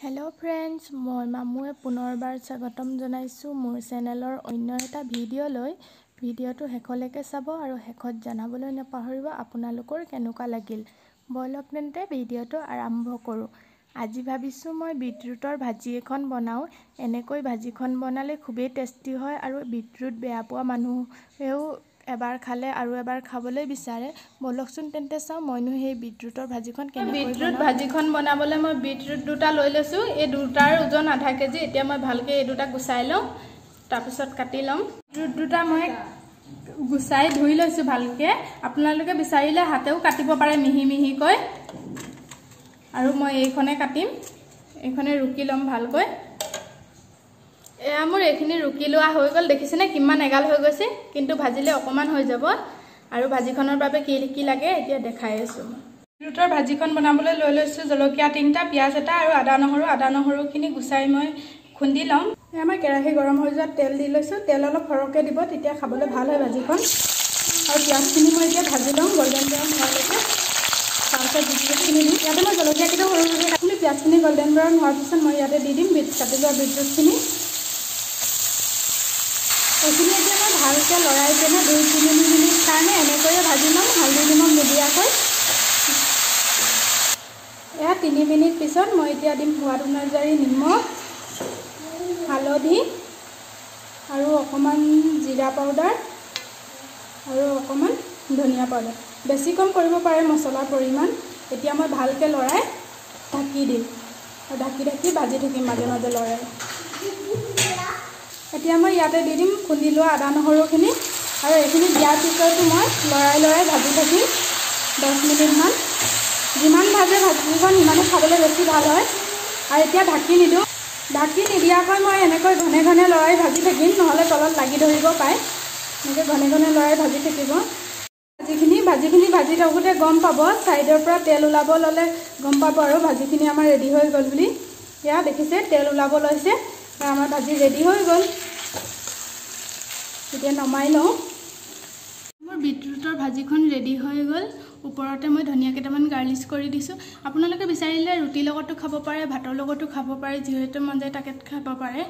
hello friends मैं मामुए पुनर्बार स्वागतम जनाइछु मोर चेनेलर अन्य एटा भिडिओ लय भिडिओটো हेखলৈকে চাব আৰু হেখত জানাবলৈ নাপাহৰিব আপোনালোকৰ কেনেকুৱা লাগিল বলক তেন্তে ভিডিওটো আৰম্ভ কৰো আজি ভাবিছো মই বিটৰুটৰ ভাজি এখন বনাও এনেকৈ ভাজিখন বনালে খুবেই টেস্টি হয় আৰু বিটৰুট বেয়া পোৱা মানুহেও এবাৰ খালে আৰু এবাৰ খাবলৈ বিচাৰে বলকচোন তেন্তে চাও মইনো সেই বিটৰুটৰ ভাজিখন কেনেকৈ বিটৰুট ভাজিখন বনাবলৈ মই বিটৰুট দুটা লৈ লৈছো এই দুটাৰ ওজন আধা কেজি এতিয়া মই ভালকে এই দুটা গুছাই লম তাৰ পিছত কাটি লম বিটৰুট দুটা মই গুছাই ধুই লৈছো ভালকে আপোনালোকে বিচাৰিলে হাতেও কাটিব পাৰে মিহি মিহি কৈ আৰু মই এইখনে কাটিম এইখনে ৰুকি লম ভালকৈ এয়া মোৰ এইখিনি ৰুকি লোৱা হৈ গল দেখিছেনে কিমান এগাল হৈ গৈছে কিন্তু ভাজিলে অকমান হৈ যাব আৰু ভাজিখনৰ বাবে কি কি লাগে এতিয়া দেখাই আছো বিটৰুটৰ ভাজিখন বনাবলৈ লৈ লৈছো জলকীয়া তিনটা পিয়াজ এটা আৰু আদা নহৰুখিনি গুছাই মই খুন্দি লম আমাৰ কেৰাহী গৰম হৈ যোৱা তেল দি লৈছো তেল অলপ সৰহকৈ দিব তেতিয়া খাবলৈ ভাল হয় ভাজিখন আৰু পিয়াজখিনি মই এতিয়া ভাজি লম গোল্ডেন ব্ৰাউন হোৱালৈকে তাৰপিছত বিটৰুটখিনি দিম ইয়াতে মই জলকীয়াকেইটা সৰুকৈ কাটি পিয়াজখিনি গোল্ডেন ব্ৰাউন হোৱাৰ পিছত মই ইয়াতে দি দিম কাটি লোৱা বিটৰুটখিনি এইখিনি এতিয়া মই ভালকৈ লৰাই কিনে 2-3 মিনিট কাৰণে এনেকৈয়ে ভাজি ল'ম হালধি নিমখ নিদিয়াকৈ এয়া 3 মিনিট পিছত মই এতিয়া দিম সোৱাদ অনুযায়ী নিমখ হালধি আৰু অকণমান জিৰা পাউডাৰ আৰু অকণমান ধনিয়া পাউডাৰ বেছি কম কৰিব পাৰে মছলাৰ পৰিমাণ এতিয়া মই ভালকৈ লৰাই ঢাকি দিম আৰু ঢাকি ভাজি থাকিম মাজে মাজে লৰাই এতিয়া মই ইয়াতে দি দিম খুন্দি লোৱা আদা নহৰুখিনি আৰু এইখিনি দিয়াৰ পিছতো মই লৰাই ভাজি থাকিম 10 মিনিটমান যিমান ভাজে ভাজিখন সিমানে খাবলৈ বেছি ভাল হয় আৰু এতিয়া ঢাকি নিদিওঁ ঢাকি নিদিয়াকৈ মই এনেকৈ ঘনে ঘনে লৰাই ভাজি থাকিম নহ'লে তলত লাগি ধৰিব পাৰে এনেকৈ ঘনে ঘনে লৰাই ভাজি থাকিব ভাজিখিনি ভাজি থাকোঁতে গম পাব ছাইডৰ পৰা তেল ওলাব ল'লে গম পাব আৰু ভাজিখিনি আমাৰ ৰেডি হৈ গ'ল বুলি এয়া দেখিছে তেল ওলাব লৈছে আৰু আমাৰ ভাজি ৰেডি হৈ গ'ল এতিয়া নমাই লওঁ মোৰ বিটৰুটৰ ভাজিখন ৰেডি হৈ গ'ল ওপৰতে মই ধনিয়া কেইটামান গাৰ্লিছ কৰি দিছোঁ আপোনালোকে বিচাৰিলে ৰুটিৰ লগতো খাব পাৰে ভাতৰ লগতো খাব পাৰে যিহেতু মন যায় তাকে খাব পাৰে